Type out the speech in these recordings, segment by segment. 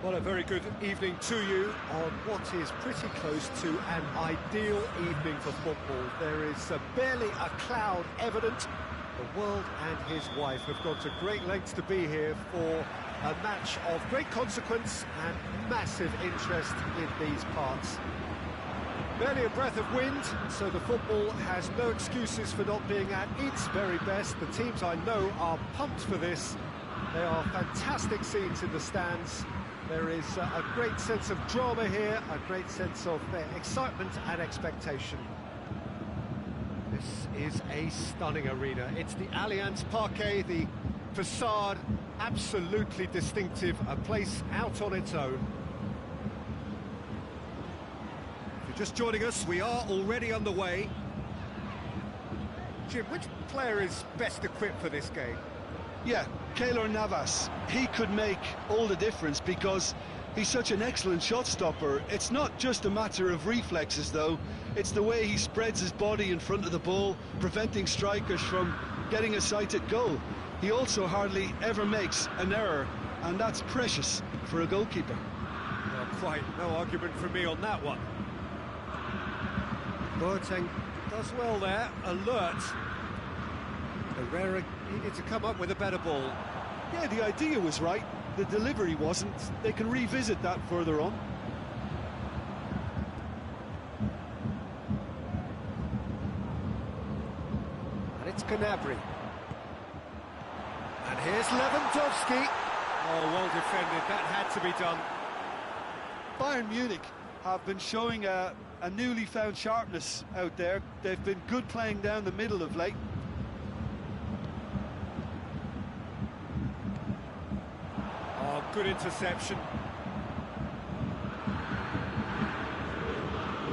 Well, a very good evening to you on what is pretty close to an ideal evening for football. There is barely a cloud evident. The world and his wife have gone to great lengths to be here for a match of great consequence and massive interest in these parts. Barely a breath of wind, so the football has no excuses for not being at its very best. The teams I know are pumped for this. They are fantastic scenes in the stands. There is a great sense of drama here, a great sense of excitement and expectation. This is a stunning arena. It's the Allianz Parquet, the facade, absolutely distinctive, a place out on its own. If you're just joining us, we are already underway. Jim, which player is best equipped for this game? Yeah, Keylor Navas. He could make all the difference because he's such an excellent shot stopper. It's not just a matter of reflexes, though. It's the way he spreads his body in front of the ball, preventing strikers from getting a sighted goal. He also hardly ever makes an error, and that's precious for a goalkeeper. Well, quite no argument from me on that one. Boateng does well there, alert. Herrera needed to come up with a better ball. Yeah, the idea was right, the delivery wasn't. They can revisit that further on. And it's Gnabry. And here's Lewandowski. Oh, well defended, that had to be done. Bayern Munich have been showing a newly found sharpness out there. They've been good playing down the middle of late. Oh, good interception.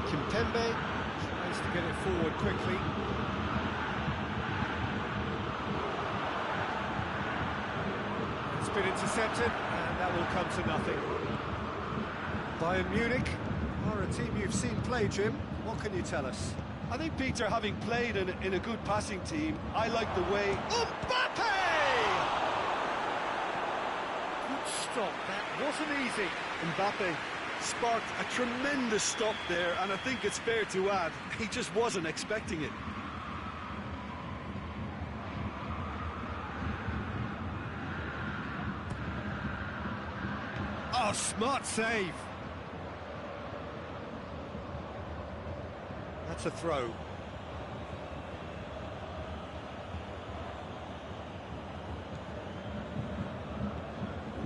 Kimpembe tries to get it forward quickly. It's been intercepted, and that will come to nothing. Bayern Munich are a team you've seen play, Jim. What can you tell us? I think, Peter, having played in a good passing team, I like the way... Mbappe! Stop, that wasn't easy. Mbappe sparked a tremendous stop there, and I think it's fair to add, he just wasn't expecting it. Oh, smart save. That's a throw.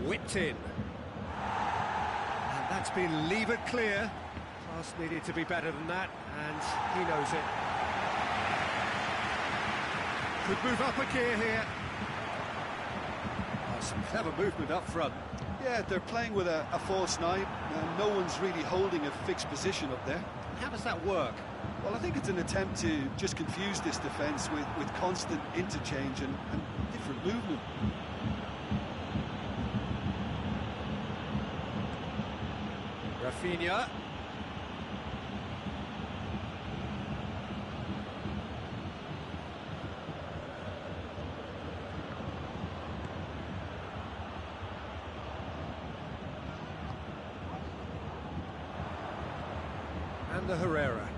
Whipped in. And that's been levered clear. Pass needed to be better than that, and he knows it. Could move up a gear here. Oh, some clever movement up front. Yeah, they're playing with a false nine, and no one's really holding a fixed position up there. How does that work? Well, I think it's an attempt to just confuse this defence with constant interchange and different movement. Rafinha. And the Herrera.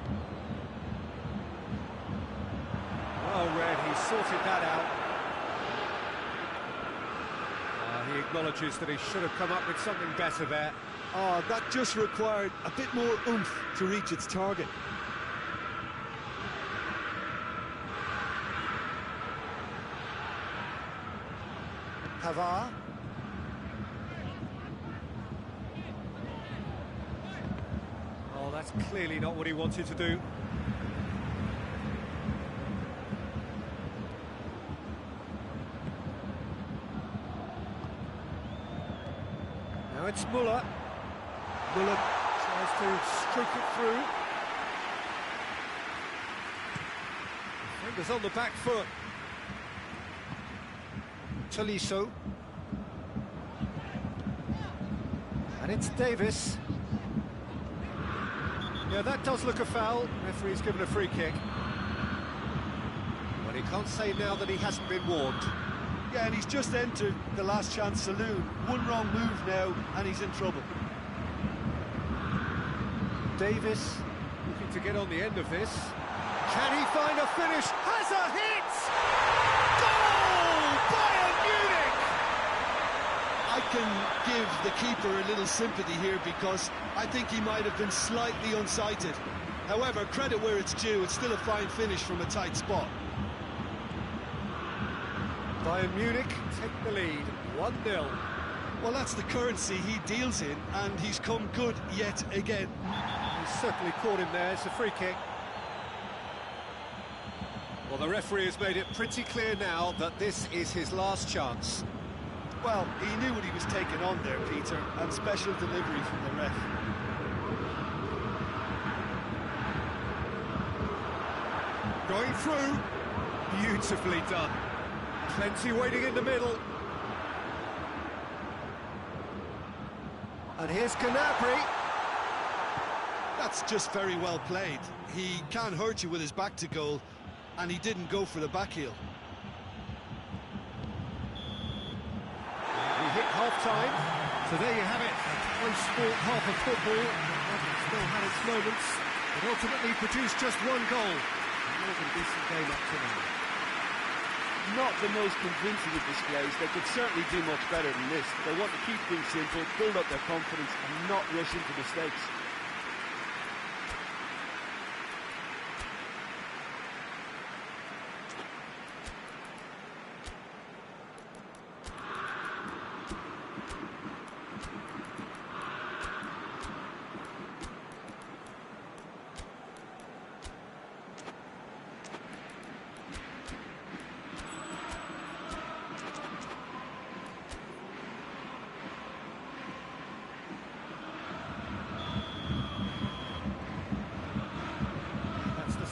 Well read, he sorted that out. He acknowledges that he should have come up with something better there. Oh, that just required a bit more oomph to reach its target. Pavard. Oh, that's clearly not what he wanted to do. Now it's Müller. Müller tries to streak it through. Fingers on the back foot. Tolisso. And it's Davis. Yeah, that does look a foul. Referee's given a free kick. But he can't say now that he hasn't been warned. Yeah, and he's just entered the last chance saloon. One wrong move now, and he's in trouble. Davis looking to get on the end of this. Can he find a finish? Has a hit! Goal! Bayern Munich! I can give the keeper a little sympathy here because I think he might have been slightly unsighted. However, credit where it's due, it's still a fine finish from a tight spot. Bayern Munich take the lead, 1-0. Well, that's the currency he deals in, and he's come good yet again. He's certainly caught him there, it's a free kick. Well, the referee has made it pretty clear now that this is his last chance. Well, he knew what he was taking on there, Peter, and special delivery from the ref. Going through, beautifully done. Plenty waiting in the middle. And here's Gnabry. That's just very well played. He can't hurt you with his back to goal, and he didn't go for the back heel. We hit half-time, so there you have it. A close-sport half of football. It's still had its moments, but ultimately produced just one goal. Another decent game up to now. Not the most convincing of displays. They could certainly do much better than this. They want to keep things simple, build up their confidence and not rush into mistakes.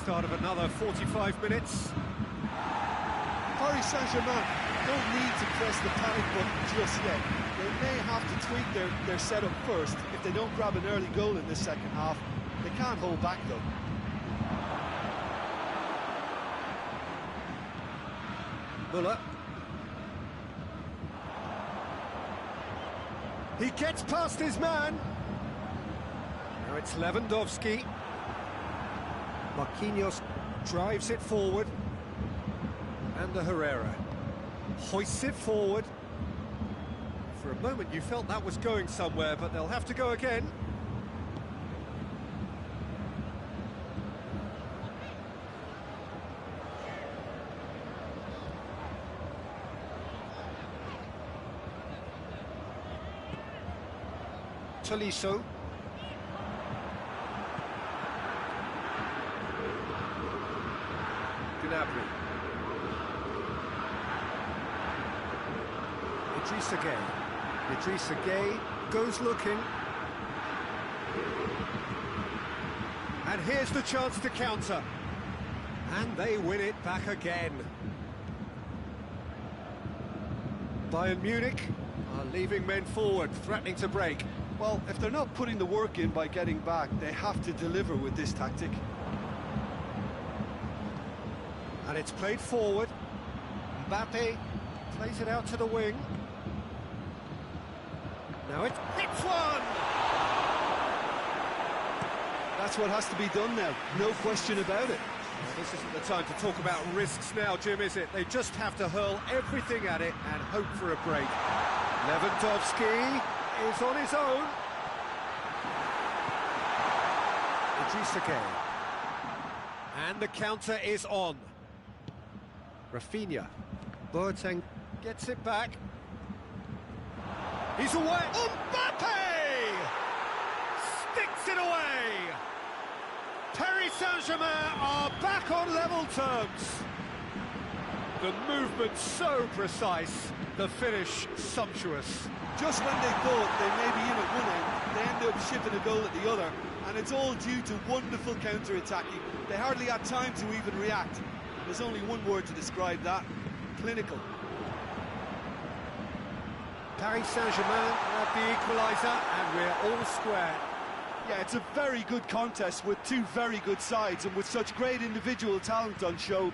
Start of another 45 minutes. Paris Saint-Germain don't need to press the panic button just yet. They may have to tweak their setup first. If they don't grab an early goal in this second half, they can't hold back though. Müller. He gets past his man. Now it's Lewandowski. Marquinhos drives it forward. And the Herrera hoists it forward. For a moment you felt that was going somewhere, but they'll have to go again. Tolisso. Gnabry. Idrissa Gueye goes looking. And here's the chance to counter. And they win it back again. Bayern Munich are leaving men forward, threatening to break. Well, if they're not putting the work in by getting back, they have to deliver with this tactic. And it's played forward. Mbappe plays it out to the wing. Now it hits one! That's what has to be done now, no question about it. Well, this isn't the time to talk about risks now, Jim, is it? They just have to hurl everything at it and hope for a break. Lewandowski is on his own. Idrissa Gueye. And the counter is on. Rafinha. Boateng gets it back. He's away. Mbappe! Sticks it away! Paris Saint-Germain are back on level terms. The movement so precise, the finish sumptuous. Just when they thought they may be in at one end, they end up shipping a goal at the other, and it's all due to wonderful counter-attacking. They hardly had time to even react. There's only one word to describe that: clinical. Paris Saint-Germain grab the equaliser, and we're all square. Yeah, it's a very good contest with two very good sides, and with such great individual talent on show,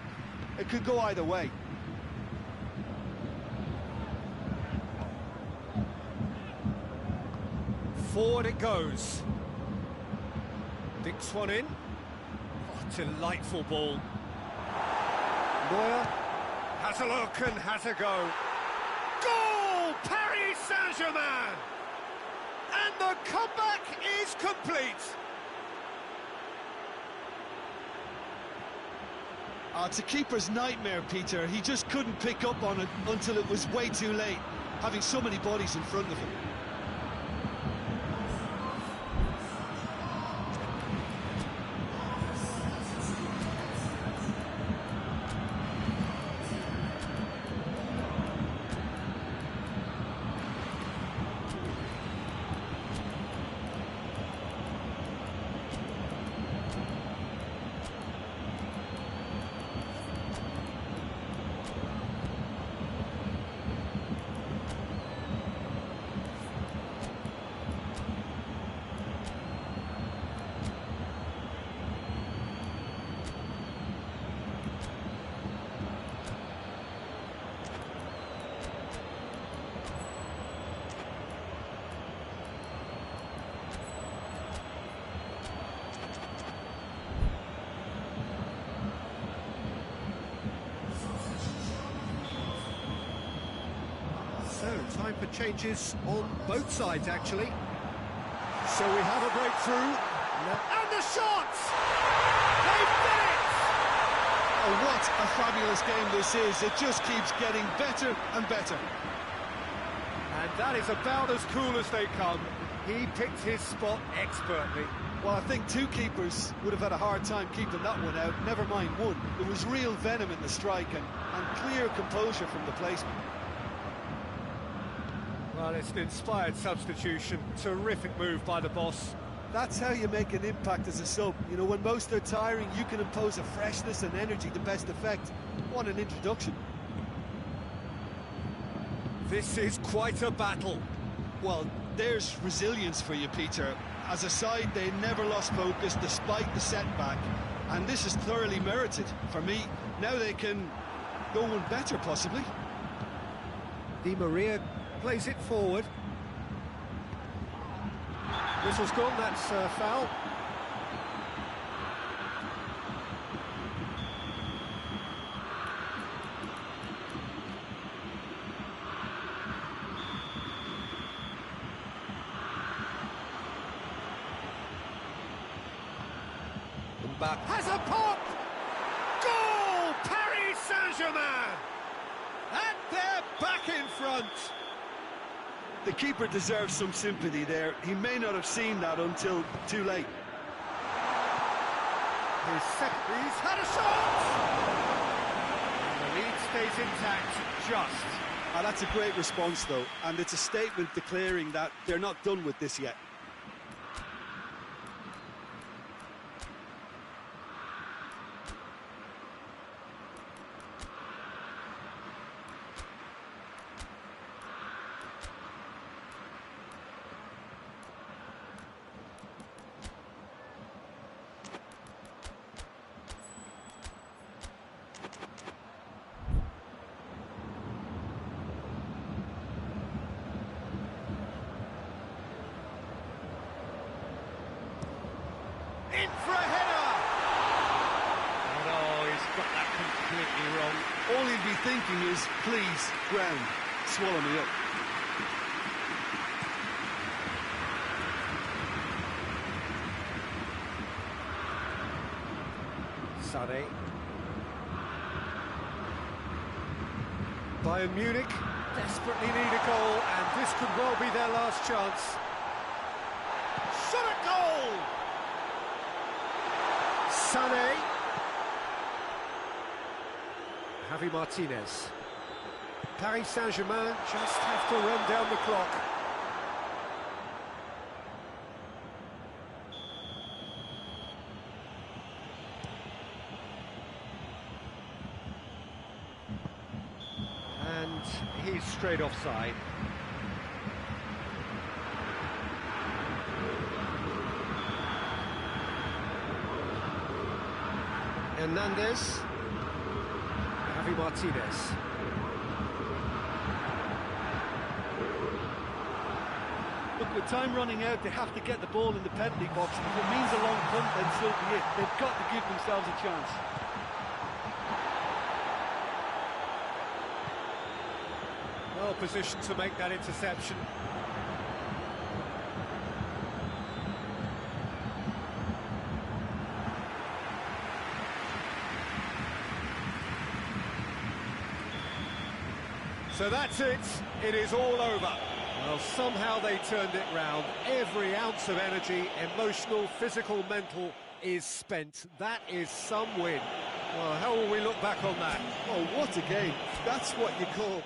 it could go either way. Forward it goes. Dinks one in. Oh, delightful ball. Neuer has a look and has a go. Goal! Paris Saint-Germain! And the comeback is complete. It's a keeper's nightmare, Peter. He just couldn't pick up on it until it was way too late, having so many bodies in front of him. So, time for changes on both sides, actually. So we have a breakthrough. And the shots! They've done it! Oh, what a fabulous game this is. It just keeps getting better and better. And that is about as cool as they come. He picked his spot expertly. Well, I think two keepers would have had a hard time keeping that one out, never mind one. There was real venom in the strike and clear composure from the placement. Well, it's an inspired substitution. Terrific move by the boss. That's how you make an impact as a sub. You know, when most are tiring, you can impose a freshness and energy to best effect. What an introduction. This is quite a battle. Well, there's resilience for you, Peter. As a side, they never lost focus despite the setback. And this is thoroughly merited. For me, now they can go one better, possibly. Di Maria plays it forward. Whistle's gone, that's foul. Mbappe has a pop! Goal! Paris Saint-Germain! And they're back in front! The keeper deserves some sympathy there. He may not have seen that until too late. He's had a shot! And the lead stays intact, just. That's a great response, though, and it's a statement declaring that they're not done with this yet. In for a header! And oh, he's got that completely wrong. All he'd be thinking is, please, ground, swallow me up. Sané. Bayern Munich desperately need a goal, and this could well be their last chance. Shot at goal! Sané. Javi Martinez. Paris Saint-Germain just have to run down the clock. And he's straight offside. Hernandez. Javi Martinez. Look, with time running out, they have to get the ball in the penalty box. If it means a long punt, then so be it. They've got to give themselves a chance. Well positioned to make that interception. So that's it. It is all over. Well, somehow they turned it round. Every ounce of energy, emotional, physical, mental, is spent. That is some win. Well, how will we look back on that? Oh, what a game. That's what you call...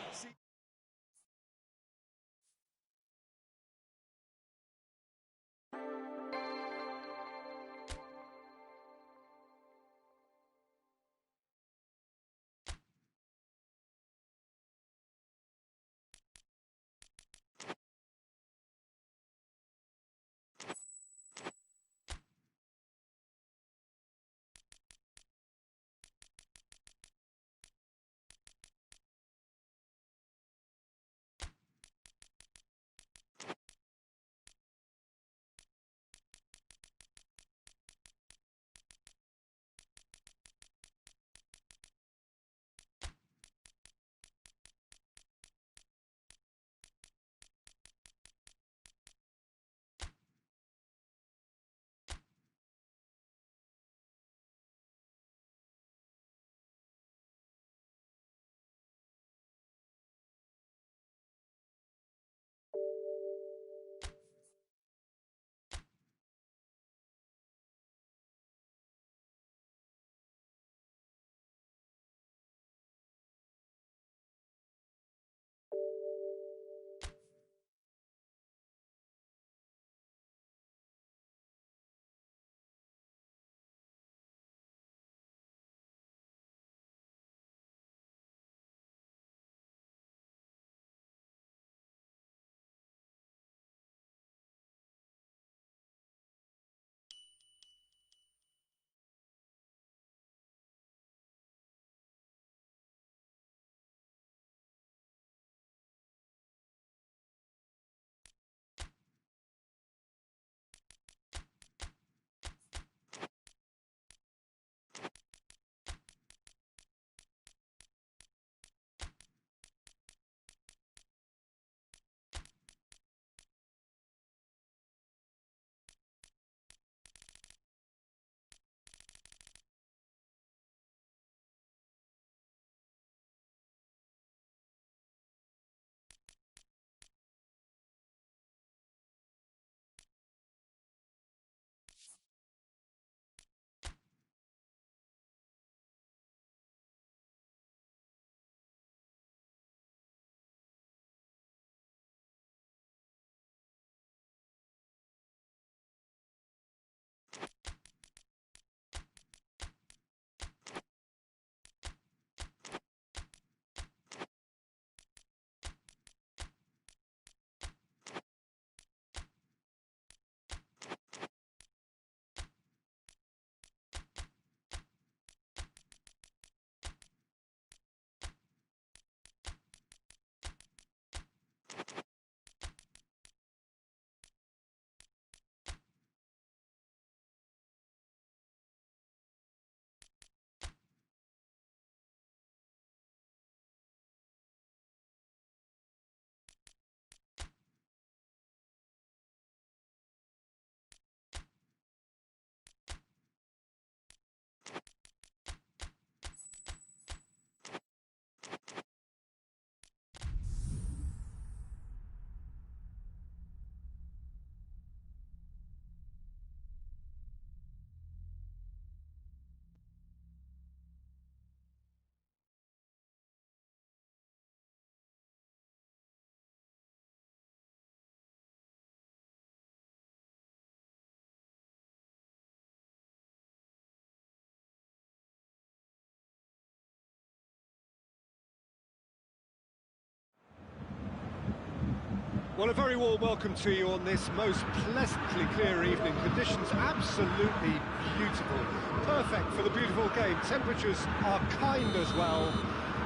Well, a very warm welcome to you on this most pleasantly clear evening. Conditions absolutely beautiful. Perfect for the beautiful game. Temperatures are kind as well.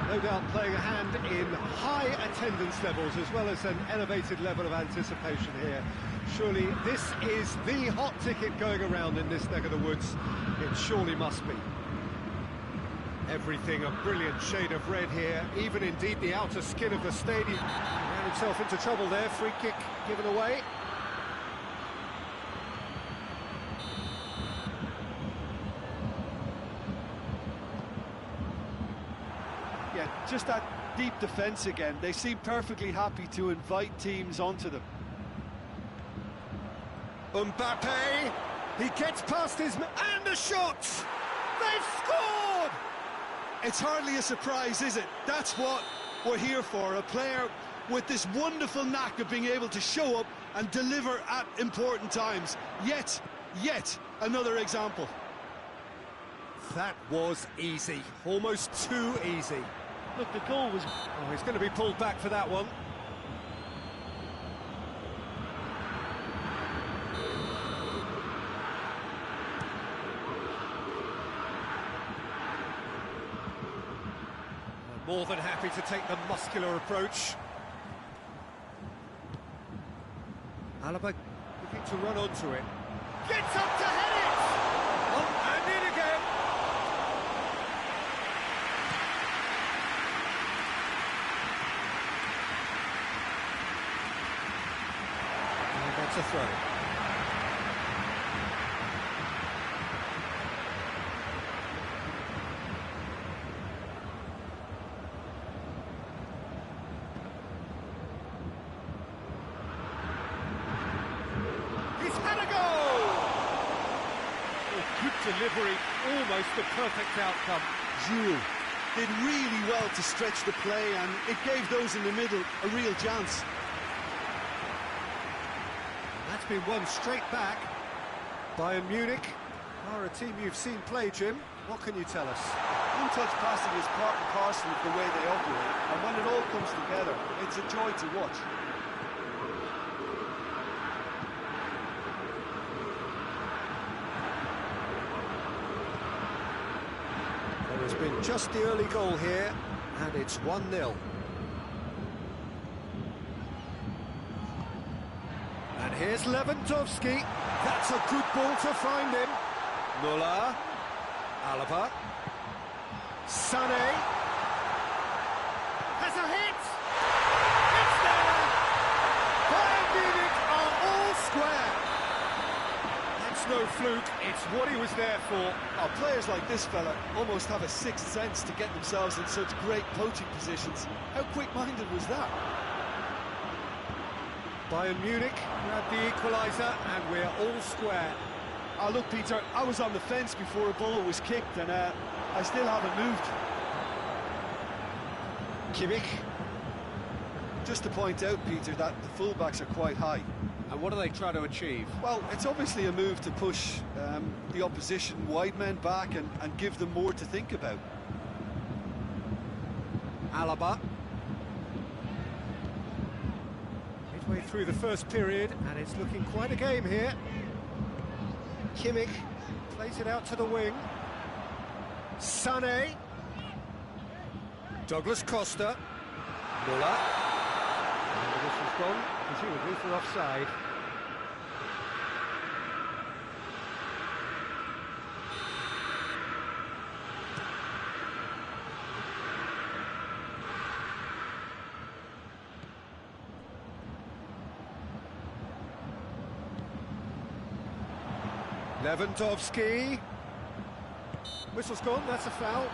No doubt playing a hand in high attendance levels as well as an elevated level of anticipation here. Surely this is the hot ticket going around in this neck of the woods. It surely must be. Everything a brilliant shade of red here, even indeed the outer skin of the stadium. He ran himself into trouble there, free kick given away. Yeah, just that deep defence again. They seem perfectly happy to invite teams onto them. Mbappe, he gets past his... and the shot! They've scored! It's hardly a surprise, is it? That's what we're here for, a player with this wonderful knack of being able to show up and deliver at important times. Yet another example. That was easy, almost too easy. Look, the goal was... Oh, he's going to be pulled back for that one. More than happy to take the muscular approach. Alaba looking to run onto it. Gets up to head it! On and in again! And that's a throw. Delivery, almost the perfect outcome. Vîvõ did really well to stretch the play, and it gave those in the middle a real chance. That's been won straight back. Bayern Munich are a team you've seen play, Jim. What can you tell us? One-touch passing is part and parcel of the way they operate, and when it all comes together, it's a joy to watch. There's been just the early goal here, and it's 1-0. And here's Lewandowski. That's a good ball to find him. Müller, Alaba, Sané. Has a hit! It's there! Bayern Munich are all square. That's no fluke, it's what he was there for. Oh, players like this fella almost have a sixth sense to get themselves in such great poaching positions. How quick-minded was that? Bayern Munich grabbed the equaliser, and we're all square. Oh, look, Peter, I was on the fence before a ball was kicked, and I still haven't moved. Kimmich. Just to point out, Peter, that the fullbacks are quite high. And what are they trying to achieve? Well, it's obviously a move to push the opposition wide men back and give them more to think about. Alaba. Midway through the first period, and it's looking quite a game here. Kimmich plays it out to the wing. Sané. Douglas Costa. Müller. And the whistle's gone, presumably for offside. Lewandowski. Whistle's gone, that's a foul.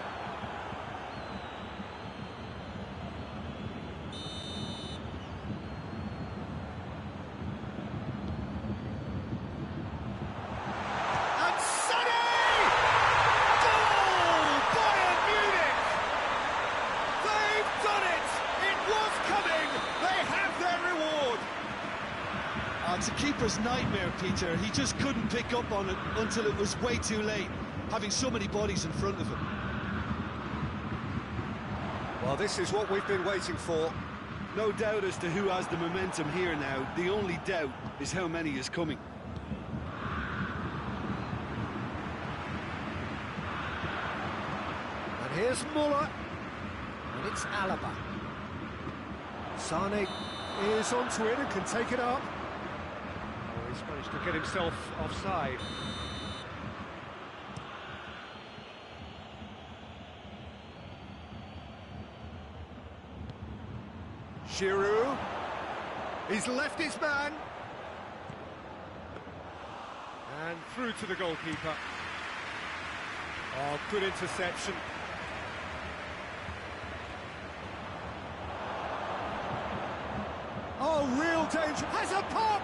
And Sané! Goal! Bayern Munich! They've done it! It was coming! They have their reward! Oh, it's a keeper's nightmare, Peter. He just couldn't pick up on it until it was way too late, having so many bodies in front of him. Well, this is what we've been waiting for. No doubt as to who has the momentum here now. The only doubt is how many is coming. And here's Müller. And it's Alaba. Sane is onto it and can take it up. Oh, he's managed to get himself offside. Giroud. He's left his man. And through to the goalkeeper. Oh, good interception. Oh, real danger. Has a pop!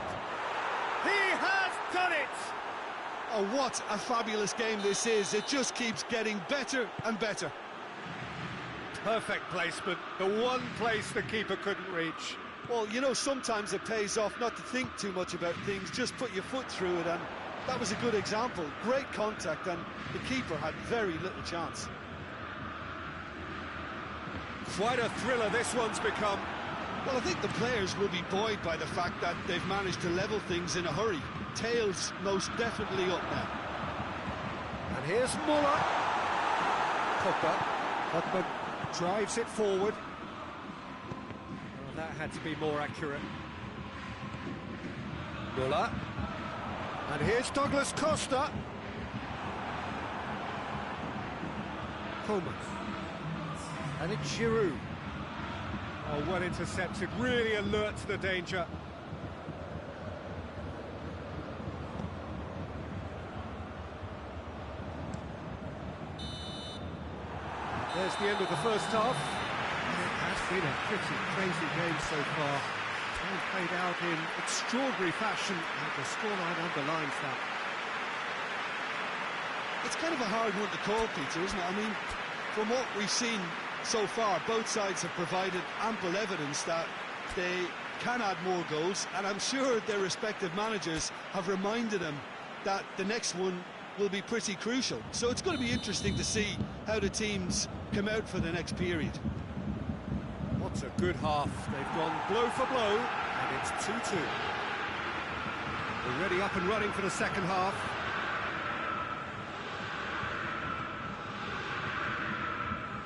He has done it! Oh, what a fabulous game this is. It just keeps getting better and better. Perfect placement. The one place the keeper couldn't reach. Well, you know, sometimes it pays off not to think too much about things, just put your foot through it, and that was a good example. Great contact, and the keeper had very little chance. Quite a thriller this one's become. Well, I think the players will be buoyed by the fact that they've managed to level things in a hurry. Tails most definitely up now. And here's Muller. Pogba drives it forward. Oh, that had to be more accurate. Muller. And here's Douglas Costa. Tâmø. And it's Giroud. Oh, well intercepted, really alert to the danger. There's the end of the first half. It has been a pretty crazy game so far. And played out in extraordinary fashion, and the scoreline underlines that. It's kind of a hard one to call, Peter, isn't it? I mean, from what we've seen so far, both sides have provided ample evidence that they can add more goals, and I'm sure their respective managers have reminded them that the next one will be pretty crucial. So it's going to be interesting to see how the teams come out for the next period. What a good half. They've gone blow for blow, and it's 2-2. Already up and running for the second half.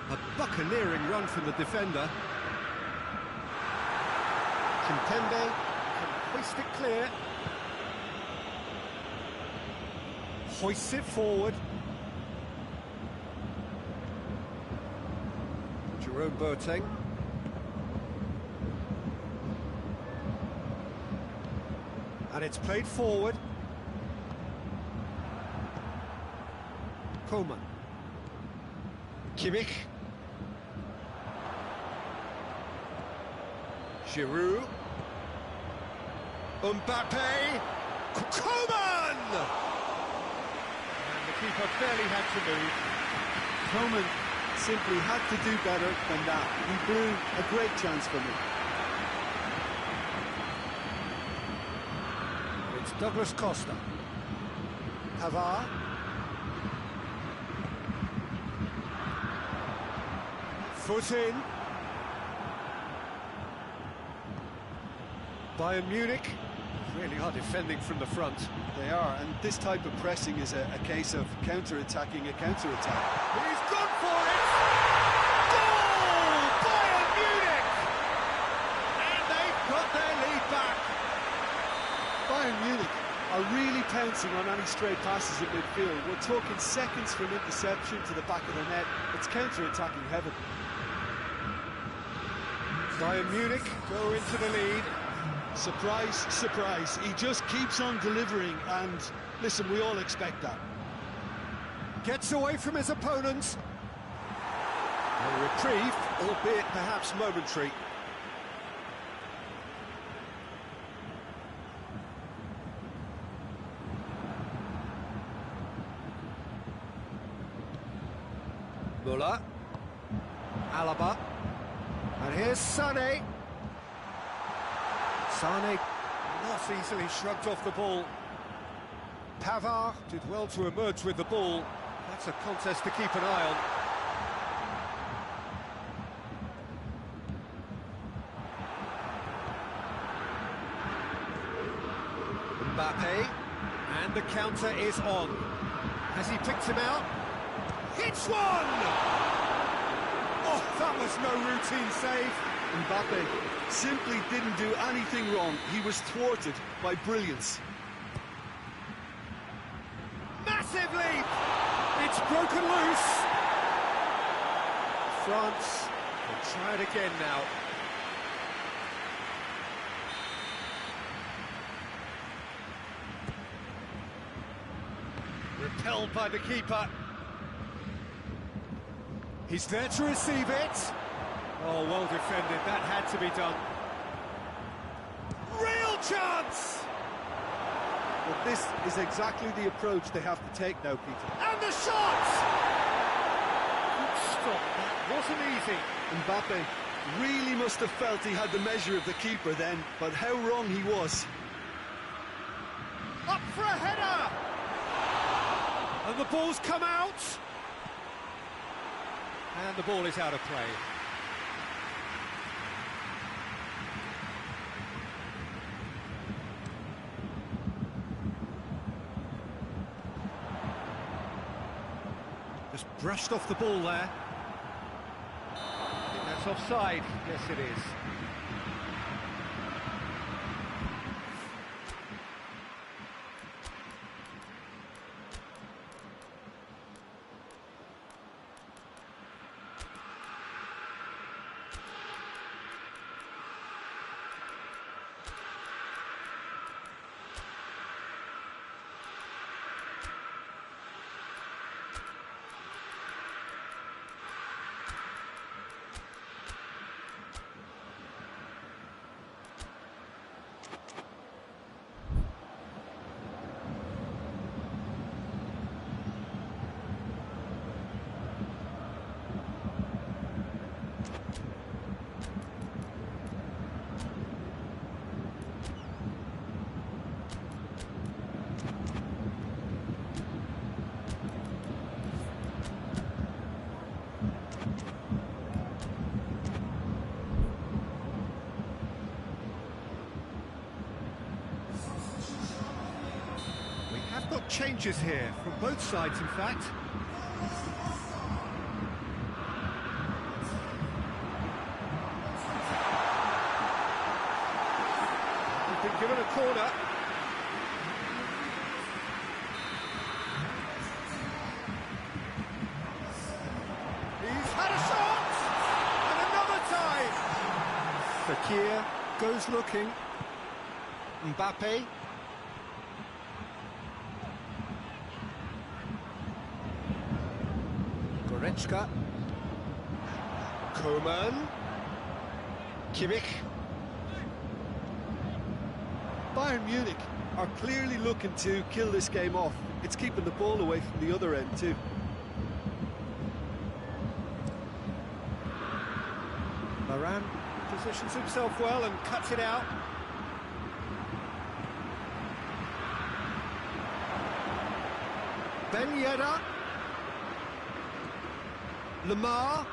A buccaneering run from the defender. Kimpembe can hoist it clear. Hoists it forward. Jerome Boateng. And it's played forward. Koeman. Kimmich. Giroud. Mbappe. Koeman! And the keeper barely had to move. Tâmø simply had to do better than that. He blew a great chance for me. It's Douglas Costa. Pavard. Foot in. Bayern Munich really are defending from the front. They are, and this type of pressing is a case of counter-attacking a counter-attack. He's gone for it! Goal! Bayern Munich! And they've got their lead back. Bayern Munich are really pouncing on any stray passes in midfield. We're talking seconds from interception to the back of the net. It's counter-attacking heaven. Bayern Munich go into the lead. Surprise, surprise. He just keeps on delivering, and listen, we all expect that. Gets away from his opponents. A reprieve, albeit perhaps momentary. Muller. Alaba. And here's Sane. Sane not easily shrugged off the ball. Pavard did well to emerge with the ball. That's a contest to keep an eye on. Mbappe, and the counter is on. Has he picked him out? Hits one! Oh, That was no routine save. Mbappe simply didn't do anything wrong. He was thwarted by brilliance. Massive leap! It's broken loose. France will try it again now. Repelled by the keeper. He's there to receive it. Oh, well defended. That had to be done. Real chance! Well, this is exactly the approach they have to take now, Peter. And the shot! Good stop. That wasn't easy. Mbappe really must have felt he had the measure of the keeper then, but how wrong he was. Up for a header! And the ball's come out. And the ball is out of play. Just brushed off the ball there. I think that's offside. Yes, it is. Got changes here from both sides, in fact. He's been given a corner. He's had a shot! And another time! Fekir goes looking. Mbappe. Goretzka. Koeman. Kimmich. Bayern Munich are clearly looking to kill this game off. It's keeping the ball away from the other end too. Varane positions himself well and cuts it out. Ben Yedder. Lemar.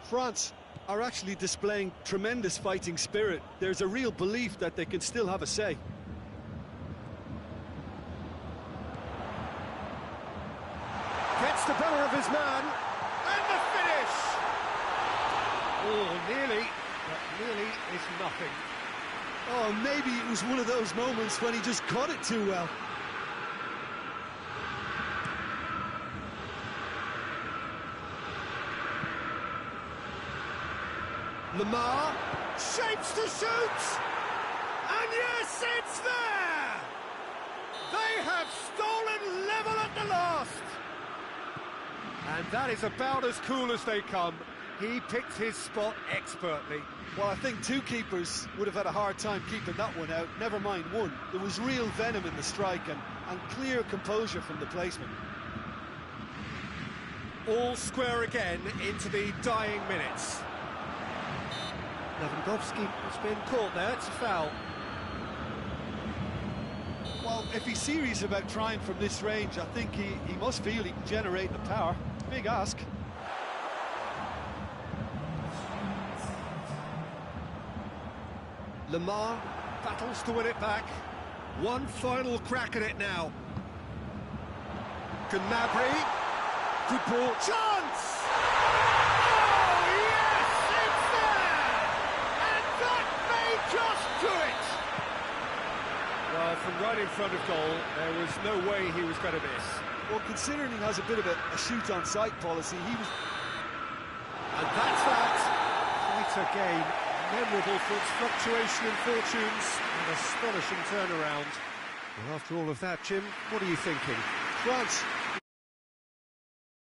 France are actually displaying tremendous fighting spirit. There's a real belief that they can still have a say. Gets the better of his man. And the finish! Oh, nearly. But nearly is nothing. Oh, maybe it was one of those moments when he just caught it too well. Lemar shapes to shoot, and yes, it's there! They have stolen level at the last! And that is about as cool as they come. He picked his spot expertly. Well, I think two keepers would have had a hard time keeping that one out, never mind one. There was real venom in the strike and clear composure from the placement. All square again into the dying minutes. Lewandowski has been caught there, it's a foul. Well, if he's serious about trying from this range, I think he must feel he can generate the power. Big ask. Lemar battles to win it back. One final crack at it now. Gnabry. Good ball. Chance! Oh, yes, it's there! And that may just do it! Well, from right in front of goal, there was no way he was going to miss. Well, considering he has a bit of a shoot-on-sight policy, he was... And that's that. Quite a game. Memorable for its fluctuation in fortunes. An astonishing turnaround. Well, after all of that, Jim, what are you thinking? France